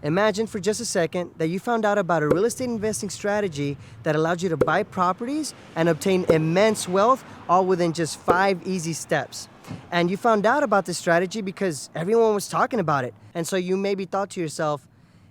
Imagine for just a second that you found out about a real estate investing strategy that allowed you to buy properties and obtain immense wealth all within just 5 easy steps. And you found out about this strategy because everyone was talking about it. And so you maybe thought to yourself,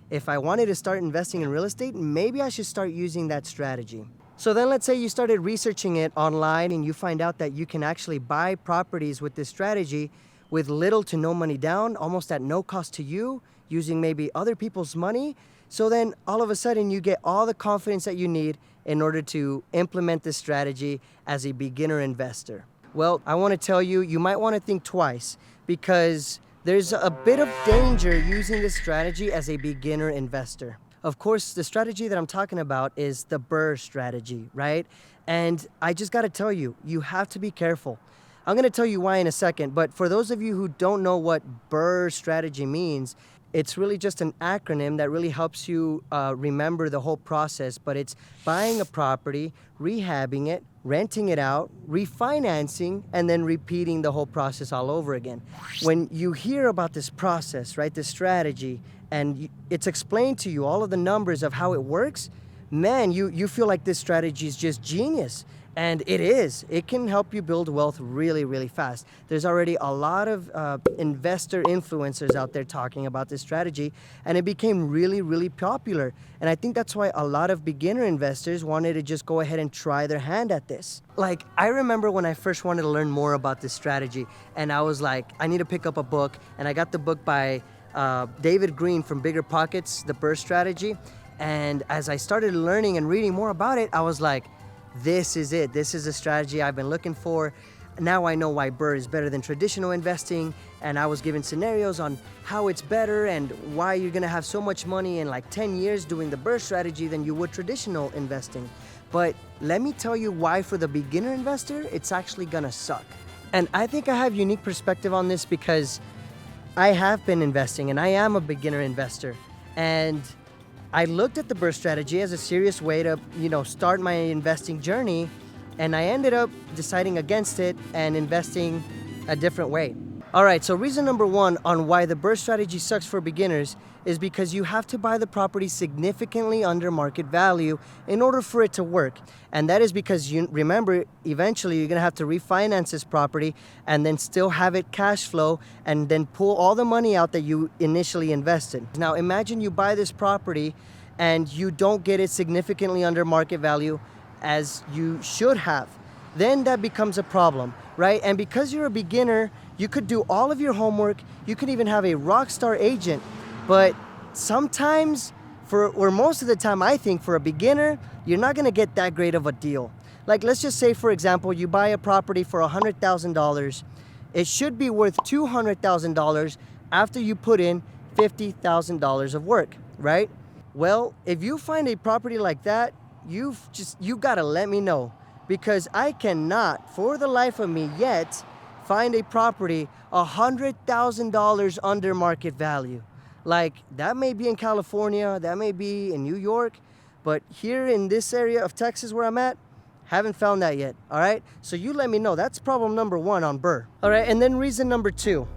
if I wanted to start investing in real estate, maybe I should start using that strategy. So then let's say you started researching it online and you find out that you can actually buy properties with this strategy with little to no money down, almost at no cost to you, using maybe other people's money. So then all of a sudden you get all the confidence that you need in order to implement this strategy as a beginner investor. Well, I want to tell you, you might want to think twice because there's a bit of danger using this strategy as a beginner investor. Of course, the strategy that I'm talking about is the BRRRR strategy, right? And I just got to tell you, you have to be careful. I'm going to tell you why in a second, but for those of you who don't know what BRRRR strategy means, it's really just an acronym that really helps you remember the whole process, but it's buying a property, rehabbing it, renting it out, refinancing, and then repeating the whole process all over again. When you hear about this process, right, this strategy, and it's explained to you all of the numbers of how it works, man, you feel like this strategy is just genius. And it is. It can help you build wealth really, really fast. There's already a lot of investor influencers out there talking about this strategy, and it became really, really popular. And I think that's why a lot of beginner investors wanted to just go ahead and try their hand at this. Like, I remember when I first wanted to learn more about this strategy, and I was like, I need to pick up a book, and I got the book by David Green from Bigger Pockets, the BRRRR strategy. And as I started learning and reading more about it, I was like, this is it. This is a strategy I've been looking for. Now I know why BRRRR is better than traditional investing, and I was given scenarios on how it's better and why you're gonna have so much money in like 10 years doing the BRRRR strategy than you would traditional investing. But let me tell you why for the beginner investor, it's actually gonna suck. And I think I have unique perspective on this because I have been investing and I am a beginner investor. And I looked at the BRRRR strategy as a serious way to, start my investing journey, and I ended up deciding against it and investing a different way. All right, so reason number one on why the BRRRR strategy sucks for beginners is because you have to buy the property significantly under market value in order for it to work. And that is because remember, eventually you're gonna have to refinance this property and then still have it cash flow and then pull all the money out that you initially invested. Now imagine you buy this property and you don't get it significantly under market value as you should have. Then that becomes a problem, right? And because you're a beginner, you could do all of your homework, you could even have a rock star agent, but sometimes, or most of the time I think for a beginner, you're not gonna get that great of a deal. Like let's just say, for example, you buy a property for $100,000. It should be worth $200,000 after you put in $50,000 of work, right? Well, if you find a property like that, you gotta let me know, because I cannot, for the life of me yet, find a property $100,000 under market value. Like, that may be in California, that may be in New York, but here in this area of Texas where I'm at, haven't found that yet, all right? So you let me know. That's problem number one on BRRRR. All right, and then reason number two.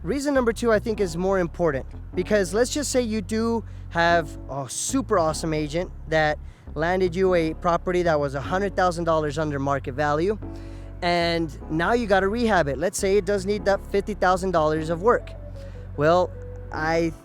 Reason number two I think is more important, because let's just say you do have a super awesome agent that landed you a property that was $100,000 under market value, and now you gotta rehab it. Let's say it does need that $50,000 of work. Well,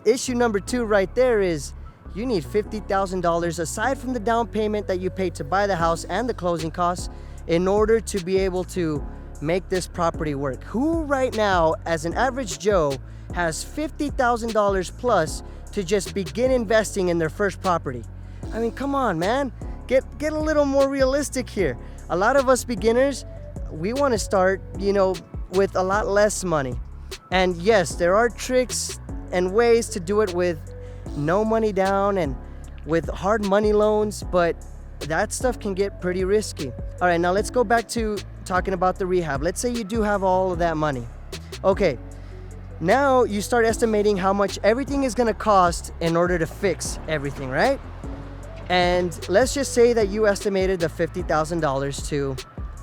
issue number two right there is you need $50,000 aside from the down payment that you paid to buy the house and the closing costs in order to be able to make this property work. Who right now, as an average Joe, has $50,000 plus to just begin investing in their first property? I mean, come on, man. Get a little more realistic here. A lot of us beginners, we want to start, with a lot less money. And yes, there are tricks and ways to do it with no money down and with hard money loans, but that stuff can get pretty risky. All right, now let's go back to talking about the rehab. Let's say you do have all of that money. Okay, now you start estimating how much everything is gonna cost in order to fix everything, right? And let's just say that you estimated the $50,000 to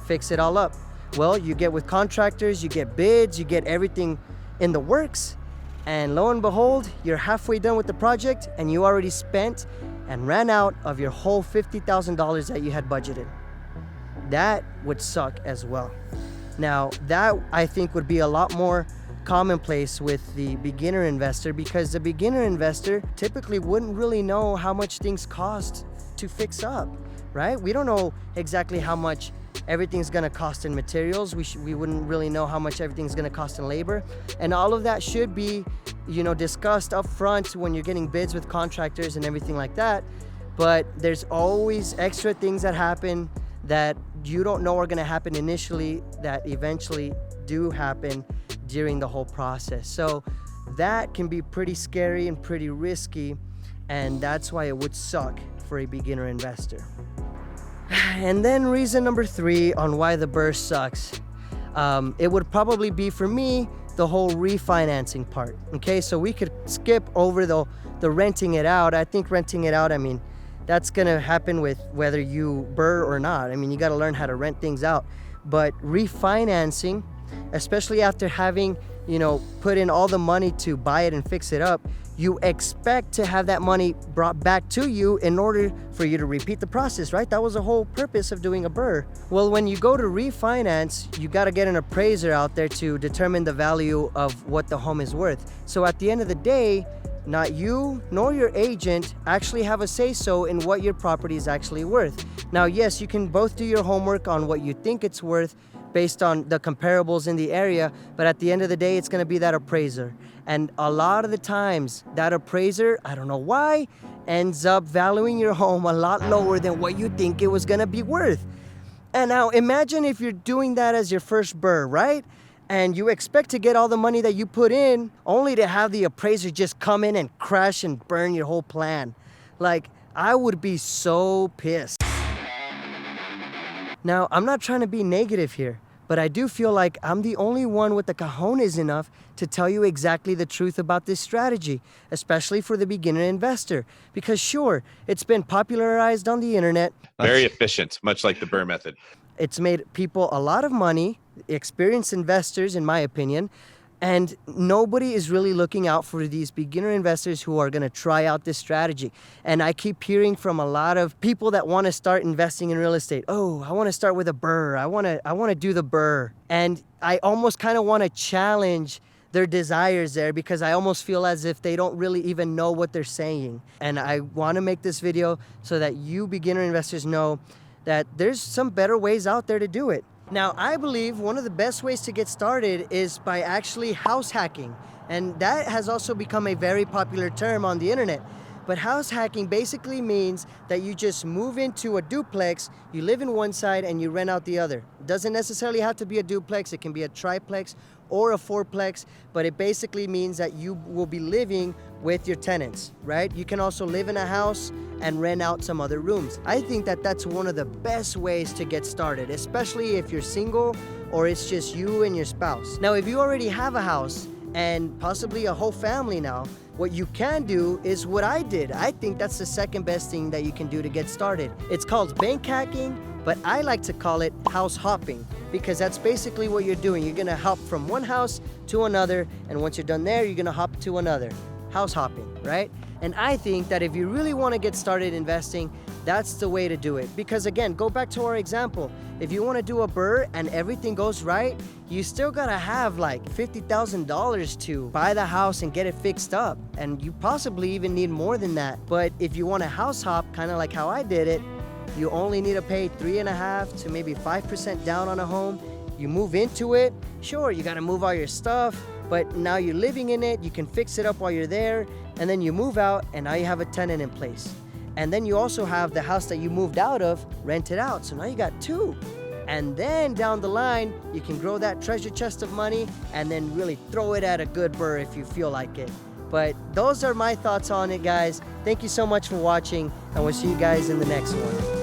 fix it all up. Well, you get with contractors, you get bids, you get everything in the works, And lo and behold, you're halfway done with the project and you already spent and ran out of your whole $50,000 that you had budgeted. That would suck as well. Now, that I think would be a lot more commonplace with the beginner investor, because the beginner investor typically wouldn't really know how much things cost to fix up, right? We don't know exactly how much everything's gonna cost in materials. We wouldn't really know how much everything's gonna cost in labor. And all of that should be, discussed up front when you're getting bids with contractors and everything like that. But there's always extra things that happen that you don't know are gonna happen initially that eventually do happen during the whole process. So that can be pretty scary and pretty risky, and that's why it would suck for a beginner investor. And then reason number 3 on why the BRRRR sucks, it would probably be, for me, the whole refinancing part. Okay, so we could skip over the renting it out. I think renting it out, that's gonna happen with whether you BRRRR or not. You gotta learn how to rent things out. But refinancing, especially after having, put in all the money to buy it and fix it up, you expect to have that money brought back to you in order for you to repeat the process, right? That was the whole purpose of doing a BRRRR. Well, when you go to refinance, you got to get an appraiser out there to determine the value of what the home is worth. So at the end of the day, not you nor your agent actually have a say-so in what your property is actually worth. Now, yes, you can both do your homework on what you think it's worth based on the comparables in the area, but at the end of the day, it's gonna be that appraiser. And a lot of the times, that appraiser, I don't know why, ends up valuing your home a lot lower than what you think it was gonna be worth. And now imagine if you're doing that as your first BRRRR, right? And you expect to get all the money that you put in, only to have the appraiser just come in and crash and burn your whole plan. Like, I would be so pissed. Now, I'm not trying to be negative here, but I do feel like I'm the only one with the cojones enough to tell you exactly the truth about this strategy, especially for the beginner investor. Because sure, it's been popularized on the internet. Very efficient, much like the BRRRR method. It's made people a lot of money, experienced investors, in my opinion, and nobody is really looking out for these beginner investors who are gonna try out this strategy. And I keep hearing from a lot of people that wanna start investing in real estate. Oh, I wanna start with a BRRRR. I wanna do the BRRRR. And I almost kinda wanna challenge their desires there, because I almost feel as if they don't really even know what they're saying. And I wanna make this video so that you beginner investors know that there's some better ways out there to do it. Now, I believe one of the best ways to get started is by actually house hacking. And that has also become a very popular term on the internet. But house hacking basically means that you just move into a duplex, you live in one side and you rent out the other. It doesn't necessarily have to be a duplex, it can be a triplex or a fourplex, but it basically means that you will be living with your tenants, right? You can also live in a house and rent out some other rooms. I think that that's one of the best ways to get started, especially if you're single or it's just you and your spouse. Now, if you already have a house and possibly a whole family now, what you can do is what I did. I think that's the second best thing that you can do to get started. It's called bank hacking, but I like to call it house hopping, because that's basically what you're doing. You're gonna hop from one house to another, and once you're done there, you're gonna hop to another. House hopping, right? And I think that if you really wanna get started investing, that's the way to do it. Because again, go back to our example. If you wanna do a BRRRR and everything goes right, you still gotta have like $50,000 to buy the house and get it fixed up. And you possibly even need more than that. But if you wanna house hop, kinda like how I did it, you only need to pay 3.5% to maybe 5% down on a home. You move into it, sure, you gotta move all your stuff, but now you're living in it, you can fix it up while you're there, and then you move out and now you have a tenant in place. And then you also have the house that you moved out of rented out, so now you got 2. And then down the line, you can grow that treasure chest of money and then really throw it at a good BRRRR if you feel like it. But those are my thoughts on it, guys. Thank you so much for watching, and we'll see you guys in the next one.